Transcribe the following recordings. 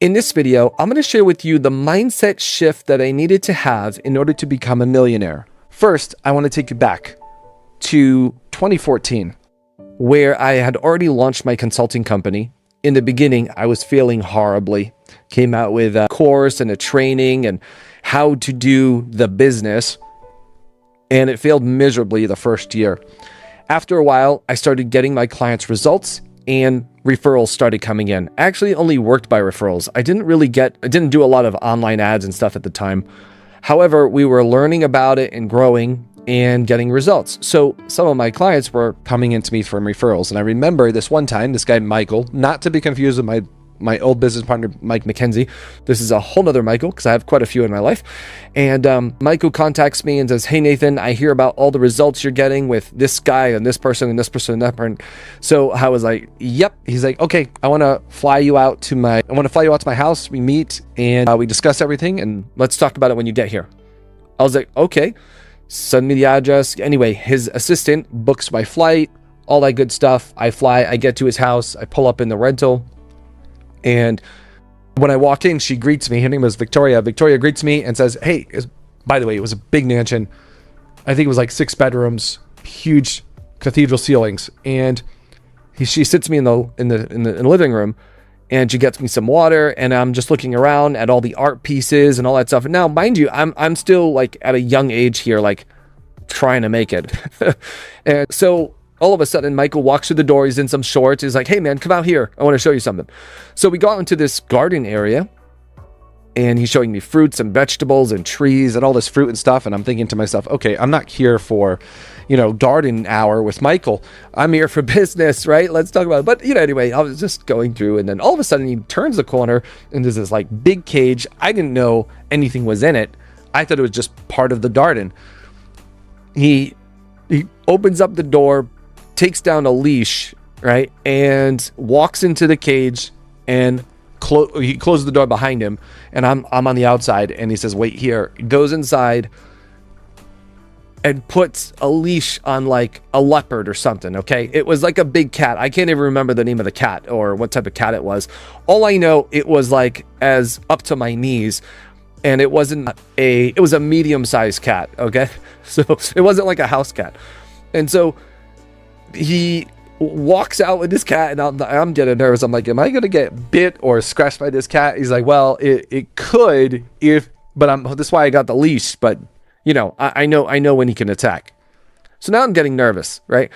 In this video, I'm going to share with you the mindset shift that I needed to have in order to become a millionaire. First, I want to take you back to 2014, where I had already launched my consulting company. In the beginning, I was failing horribly. Came out with a course and a training and how to do the business, and it failed miserably the first year. After a while, I started getting my clients' results and referrals started coming in. I actually only worked by referrals. I didn't do a lot of online ads and stuff at the time. However, we were learning about it and growing and getting results. So some of my clients were coming into me from referrals. And I remember this one time, this guy, Michael, not to be confused with my old business partner, Mike McKenzie. This is a whole nother Michael because I have quite a few in my life. And Michael contacts me and says, "Hey, Nathan, I hear about all the results you're getting with this guy and this person and this person and that person." So I was like, "Yep." He's like, "Okay, I want to fly you out to my house. We meet and we discuss everything and let's talk about it when you get here." I was like, "Okay." Send me the address. Anyway, his assistant books my flight, all that good stuff. I fly, I get to his house, I pull up in the rental. And when I walk in, she greets me. Her name is Victoria. Victoria greets me and says, "Hey," by the way, it was a big mansion. I think it was like 6 bedrooms, huge cathedral ceilings. And she sits me in the living room and she gets me some water and I'm just looking around at all the art pieces and all that stuff. And now, mind you, I'm still like at a young age here, like trying to make it. And so all of a sudden, Michael walks through the door. He's in some shorts. He's like, "Hey, man, come out here. I want to show you something." So we go out into this garden area, and he's showing me fruits and vegetables and trees and all this fruit and stuff. And I'm thinking to myself, okay, I'm not here for, garden hour with Michael. I'm here for business, right? Let's talk about it. But, anyway, I was just going through. And then all of a sudden, he turns the corner, and there's this, like, big cage. I didn't know anything was in it. I thought it was just part of the garden. He opens up the door, takes down a leash, right, and walks into the cage and he closes the door behind him, and I'm on the outside, and he says, "Wait here." He goes inside and puts a leash on like a leopard or something, okay? It was like a big cat. I can't even remember the name of the cat or what type of cat it was. All I know, it was like as up to my knees, and it was a medium-sized cat, okay? So it wasn't like a house cat. And so he walks out with this cat, and I'm getting nervous. I'm like, am I going to get bit or scratched by this cat? He's like, "Well, it could but that's why I got the leash. But, I know when he can attack." So now I'm getting nervous, right?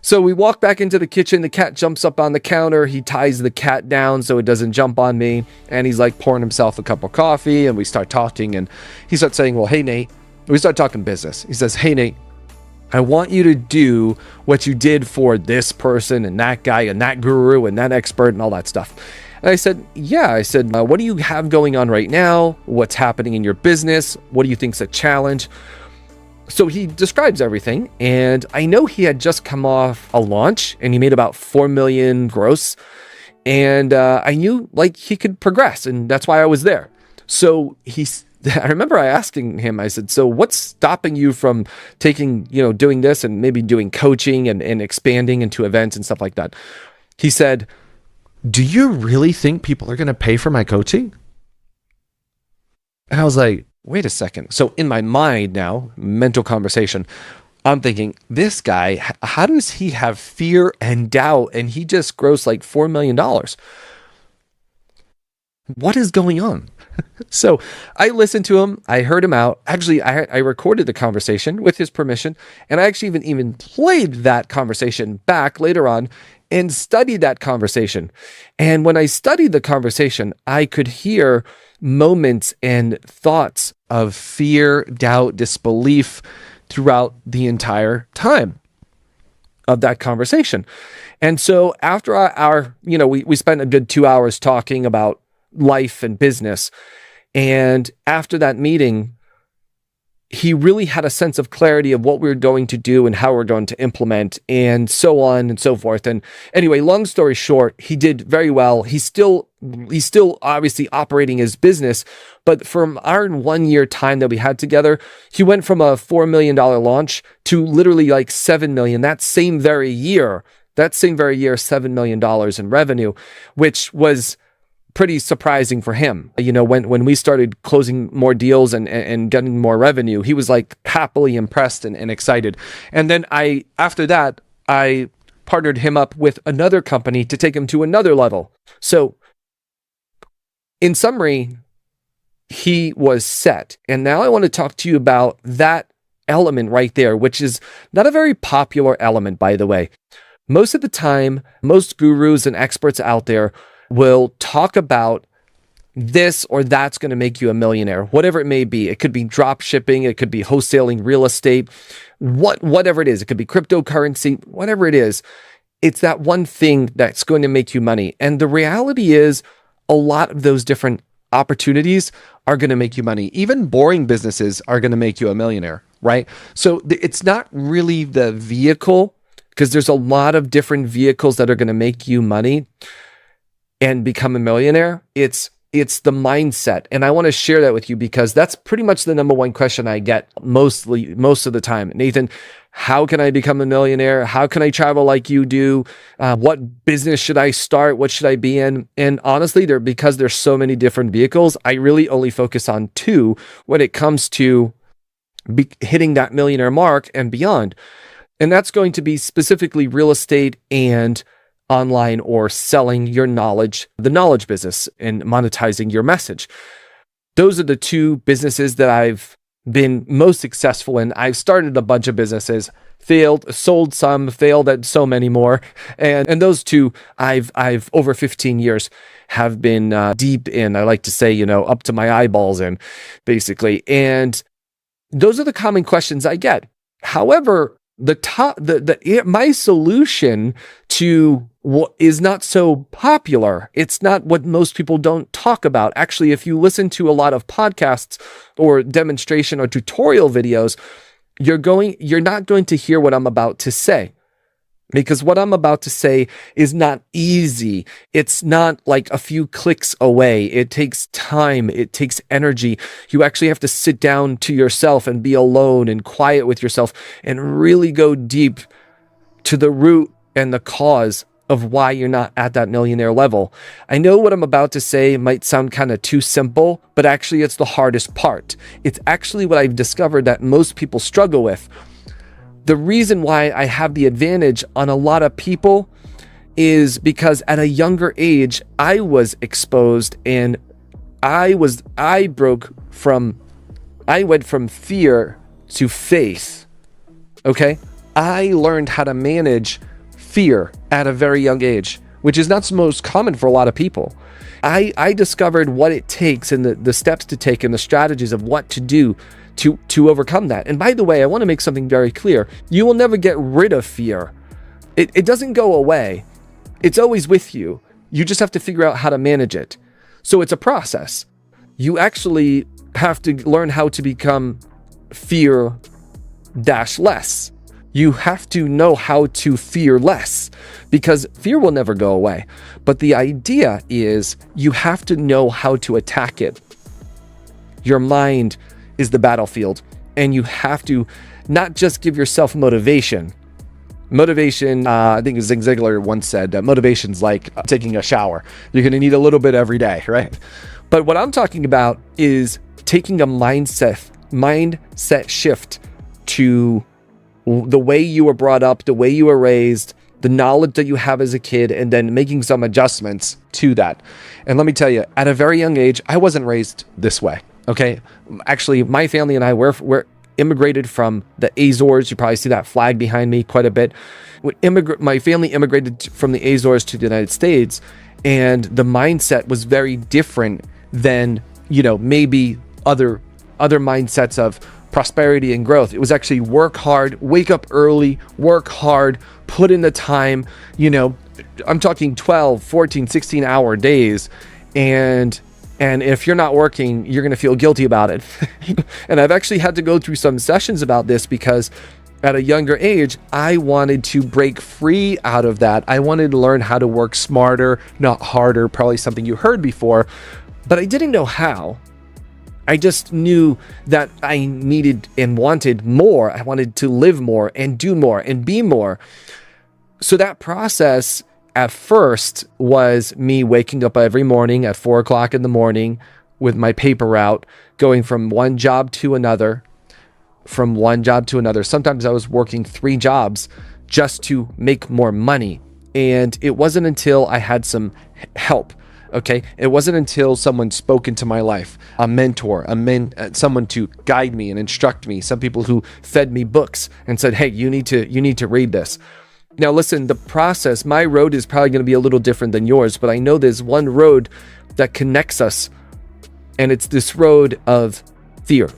So we walk back into the kitchen. The cat jumps up on the counter. He ties the cat down so it doesn't jump on me. And he's like pouring himself a cup of coffee, and we start talking. And he starts saying, "Well, hey, Nate." We start talking business. He says, "Hey, Nate, I want you to do what you did for this person and that guy and that guru and that expert and all that stuff." And I said, "Yeah." I said, "What do you have going on right now? What's happening in your business? What do you think's a challenge?" So he describes everything. And I know he had just come off a launch and he made about 4 million gross. And I knew like he could progress. And that's why I was there. So I remember asking him, I said, "So what's stopping you from taking, doing this and maybe doing coaching and expanding into events and stuff like that?" He said, "Do you really think people are going to pay for my coaching?" And I was like, wait a second. So in my mind now, mental conversation, I'm thinking, this guy, how does he have fear and doubt? And he just grossed like $4 million. What is going on? So I listened to him. I heard him out. Actually, I recorded the conversation with his permission. And I actually even played that conversation back later on and studied that conversation. And when I studied the conversation, I could hear moments and thoughts of fear, doubt, disbelief throughout the entire time of that conversation. And so after we spent a good 2 hours talking about life and business. And after that meeting, he really had a sense of clarity of what we were going to do and how we're going to implement and so on and so forth. And anyway, long story short, he did very well. He's still obviously operating his business, but from our 1 year time that we had together, he went from a $4 million launch to literally like 7 million that same very year, $7 million in revenue, which was pretty surprising for him. When we started closing more deals and getting more revenue, he was like happily impressed and excited. And then after that, I partnered him up with another company to take him to another level. So in summary, he was set. And now I want to talk to you about that element right there, which is not a very popular element, by the way. Most of the time, most gurus and experts out there will talk about this or that's going to make you a millionaire, whatever it may be. It could be drop shipping, it could be wholesaling real estate, whatever it is. It could be cryptocurrency, whatever it is. It's that one thing that's going to make you money. And the reality is a lot of those different opportunities are going to make you money. Even boring businesses are going to make you a millionaire, right? So it's not really the vehicle, because there's a lot of different vehicles that are going to make you money and become a millionaire. It's the mindset. And I want to share that with you because that's pretty much the number one question I get most of the time. Nathan, how can I become a millionaire? How can I travel like you do? What business should I start? What should I be in? And honestly, because there's so many different vehicles, I really only focus on two when it comes to hitting that millionaire mark and beyond. And that's going to be specifically real estate and online, or selling your knowledge, the knowledge business, and monetizing your message. Those are the two businesses that I've been most successful in. I've started a bunch of businesses, failed, sold some, failed at so many more. And those two I've over 15 years have been deep in, I like to say, up to my eyeballs in, basically. And those are the common questions I get. However, my solution to what is not so popular, it's not what most people don't talk about. Actually, if you listen to a lot of podcasts or demonstration or tutorial videos, you're not going to hear what I'm about to say. Because what I'm about to say is not easy. It's not like a few clicks away. It takes time. It takes energy. You actually have to sit down to yourself and be alone and quiet with yourself and really go deep to the root and the cause of why you're not at that millionaire level. I know what I'm about to say might sound kind of too simple, but actually it's the hardest part. It's actually what I've discovered that most people struggle with. The reason why I have the advantage on a lot of people is because at a younger age, I was exposed and I went from fear to faith. Okay? I learned how to manage fear at a very young age, which is not the most common for a lot of people. I discovered what it takes and the steps to take and the strategies of what to do to overcome that. And by the way, I want to make something very clear. You will never get rid of fear. It doesn't go away. It's always with you. You just have to figure out how to manage it. So it's a process. You actually have to learn how to become fear-less. You have to know how to fear less, because fear will never go away. But the idea is you have to know how to attack it. Your mind is the battlefield, and you have to not just give yourself motivation. Motivation, I think Zig Ziglar once said that motivation's like taking a shower. You're going to need a little bit every day, right? But what I'm talking about is taking a mindset shift to the way you were brought up, the way you were raised, the knowledge that you have as a kid, and then making some adjustments to that. And let me tell you, at a very young age, I wasn't raised this way. Okay. Actually, my family and I were immigrated from the Azores. You probably see that flag behind me quite a bit. My family immigrated from the Azores to the United States, and the mindset was very different than, maybe other mindsets of prosperity and growth. It was actually work hard, wake up early, work hard, put in the time. I'm talking 12, 14, 16-hour days. And if you're not working, you're going to feel guilty about it. And I've actually had to go through some sessions about this because at a younger age, I wanted to break free out of that. I wanted to learn how to work smarter, not harder, probably something you heard before, but I didn't know how. I just knew that I needed and wanted more. I wanted to live more and do more and be more. So that process at first was me waking up every morning at 4 o'clock in the morning with my paper route, going from one job to another, Sometimes I was working 3 jobs just to make more money. And it wasn't until I had some help. Okay. It wasn't until someone spoke into my life, a mentor, someone to guide me and instruct me, some people who fed me books and said, hey, you need to read this. Now, listen, the process, my road is probably going to be a little different than yours, but I know there's one road that connects us, and it's this road of fear.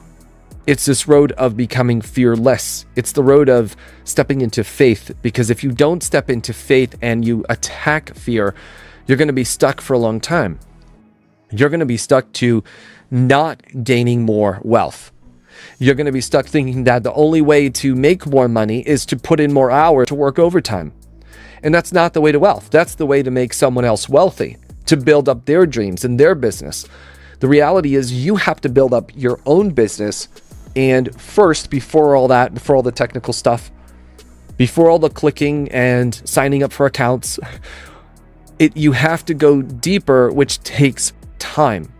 It's this road of becoming fearless. It's the road of stepping into faith, because if you don't step into faith and you attack fear, you're going to be stuck for a long time. You're going to be stuck to not gaining more wealth. You're going to be stuck thinking that the only way to make more money is to put in more hours to work overtime. And that's not the way to wealth. That's the way to make someone else wealthy, to build up their dreams and their business. The reality is you have to build up your own business. And first, before all the technical stuff, before all the clicking and signing up for accounts, you have to go deeper, which takes time.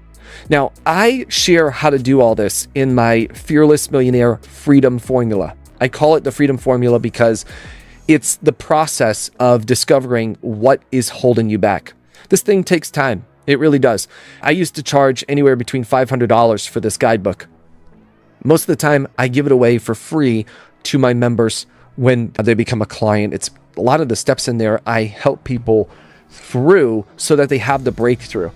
Now, I share how to do all this in my Fearless Millionaire Freedom Formula. I call it the Freedom Formula because it's the process of discovering what is holding you back. This thing takes time. It really does. I used to charge anywhere between $500 for this guidebook. Most of the time, I give it away for free to my members when they become a client. It's a lot of the steps in there I help people through so that they have the breakthrough.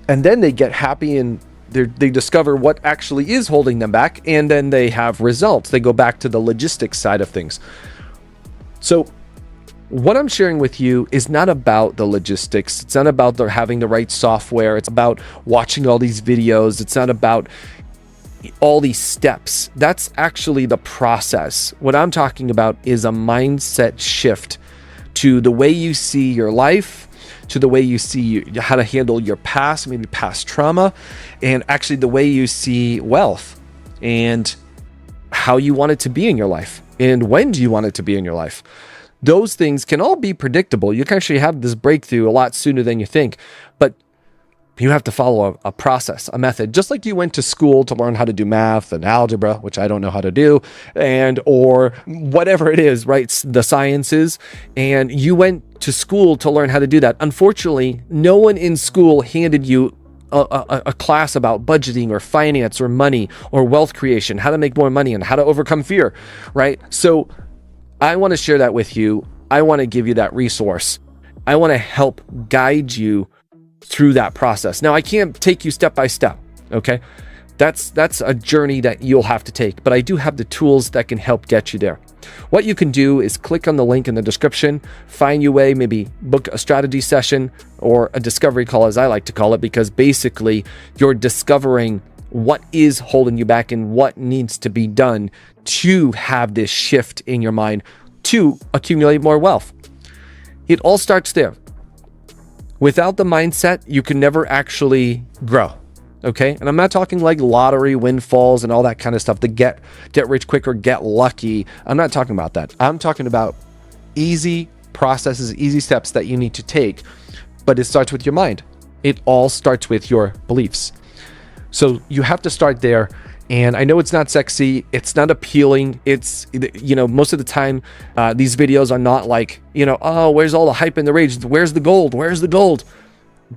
And then they get happy and they discover what actually is holding them back, and then they have results. They go back to the logistics side of things. So what I'm sharing with you is not about the logistics. It's not about having the right software. It's about watching all these videos. It's not about all these steps. That's actually the process. What I'm talking about is a mindset shift to the way you see your life, to the way you see how to handle your past, maybe past trauma, and actually the way you see wealth and how you want it to be in your life and when do you want it to be in your life. Those things can all be predictable. You can actually have this breakthrough a lot sooner than you think, but you have to follow a process, a method, just like you went to school to learn how to do math and algebra, which I don't know how to do, or whatever it is, right? The sciences, and you went to school to learn how to do that. Unfortunately, no one in school handed you a class about budgeting or finance or money or wealth creation, how to make more money and how to overcome fear, right? So I want to share that with you. I want to give you that resource. I want to help guide you through that process. Now, I can't take you step by step, okay? That's a journey that you'll have to take, but I do have the tools that can help get you there. What you can do is click on the link in the description, find your way, maybe book a strategy session or a discovery call, as I like to call it, because basically you're discovering what is holding you back and what needs to be done to have this shift in your mind to accumulate more wealth. It all starts there. Without the mindset, you can never actually grow, okay? And I'm not talking like lottery windfalls and all that kind of stuff to get rich quick or get lucky. I'm not talking about that. I'm talking about easy processes, easy steps that you need to take, but it starts with your mind. It all starts with your beliefs. So you have to start there. And I know it's not sexy. It's not appealing. It's, most of the time, these videos are not like, oh, where's all the hype and the rage? Where's the gold? Where's the gold?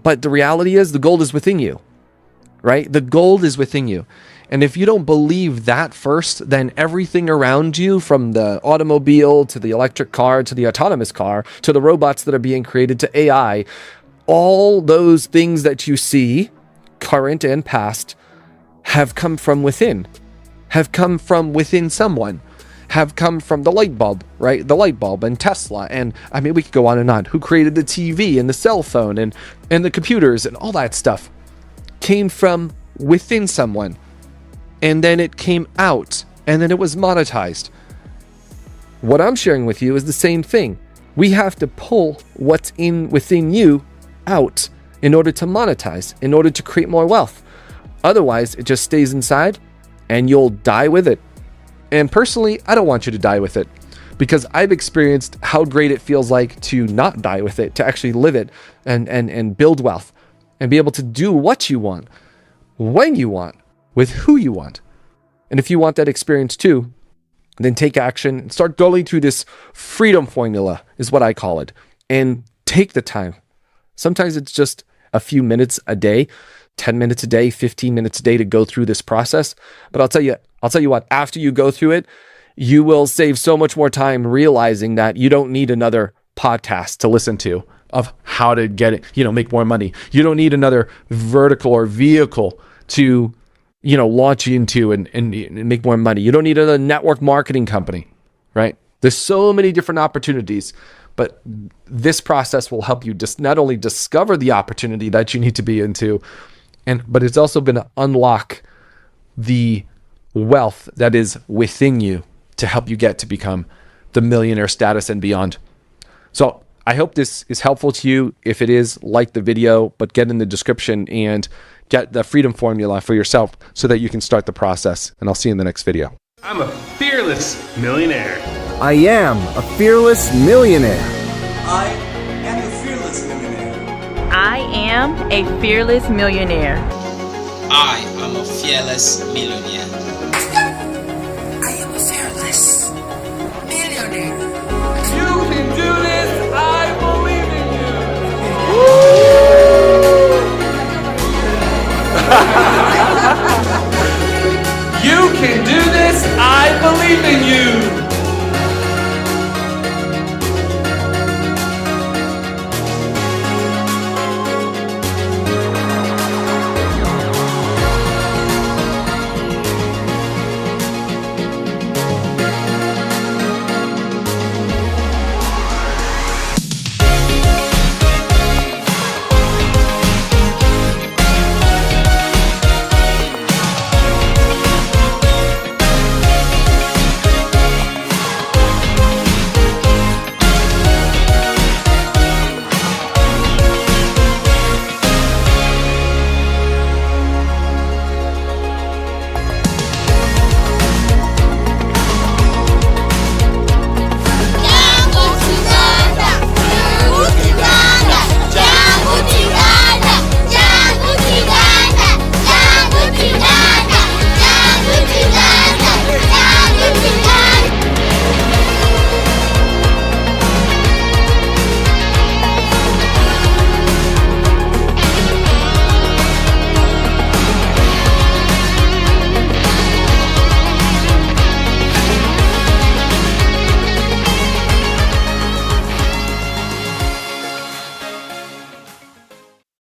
But the reality is the gold is within you, right? The gold is within you. And if you don't believe that first, then everything around you, from the automobile to the electric car to the autonomous car to the robots that are being created to AI, all those things that you see, current and past, have come from within, have come from within someone, have come from the light bulb, right? The light bulb and Tesla. And I mean, we could go on and on. Who created the TV and the cell phone and the computers and all that stuff came from within someone. And then it came out and then it was monetized. What I'm sharing with you is the same thing. We have to pull what's within you out in order to monetize, in order to create more wealth. Otherwise, it just stays inside and you'll die with it. And personally, I don't want you to die with it. because I've experienced how great it feels like to not die with it, to actually live it and build wealth and be able to do what you want, when you want, with who you want. And if you want that experience too, then take action and start going through this freedom formula, is what I call it, and take the time. Sometimes it's just a few minutes a day, 10 minutes a day, 15 minutes a day to go through this process. But I'll tell you what, after you go through it, you will save so much more time realizing that you don't need another podcast to listen to of how to get it, make more money. You don't need another vertical or vehicle to, launch into and make more money. You don't need another network marketing company, right? There's so many different opportunities, but this process will help you just not only discover the opportunity that you need to be into, but it's also going to unlock the wealth that is within you to help you get to become the millionaire status and beyond. So I hope this is helpful to you. If it is, like the video, but get in the description and get the freedom formula for yourself so that you can start the process. And I'll see you in the next video. I'm a fearless millionaire. I am a fearless millionaire. I am a fearless millionaire. I am a fearless millionaire. I am a fearless millionaire. I am a fearless millionaire. You can do this. I believe in you. You can do this. I believe in you.